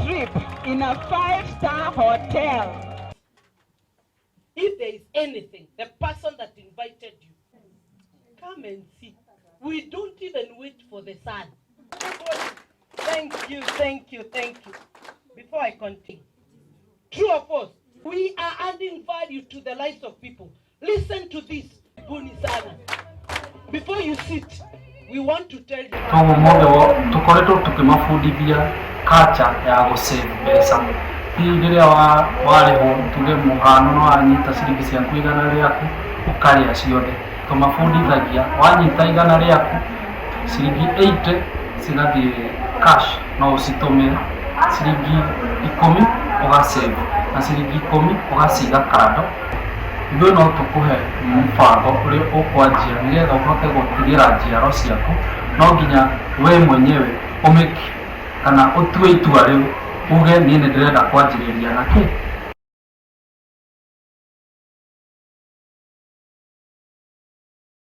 trip in a 5-star hotel. If there is anything, the person that invited you, come and see. We don't even wait for the sun. Thank you, thank you, thank you. Before I continue, true or false, we are adding value to the lives of people. Listen to this, before you sit, we want to tell you. Tukoretwo tukimafundithia culture ya gusave mbeca. Rĩrĩa warĩhwo tuge mũhano no wanyita ciringi ciaku igana rĩaku ũkarĩa ciothe. Tũmabundithagia wanyita igana rĩaku ciringi 80 cigathiĩ cash no ũcitũmĩre, ciringi 10 ũgasave na ciringi 10 ũgaciga kando. Ithuĩ no tũkũhe mũbango ũrĩa ũkwanjia nĩgetha ũhote gũtigĩra njiaro ciaku. No nginya we mwenyewe ũmĩki kana ũtue itua rĩu uge niĩ nĩ ndĩrenda kwanjĩrĩria na kĩ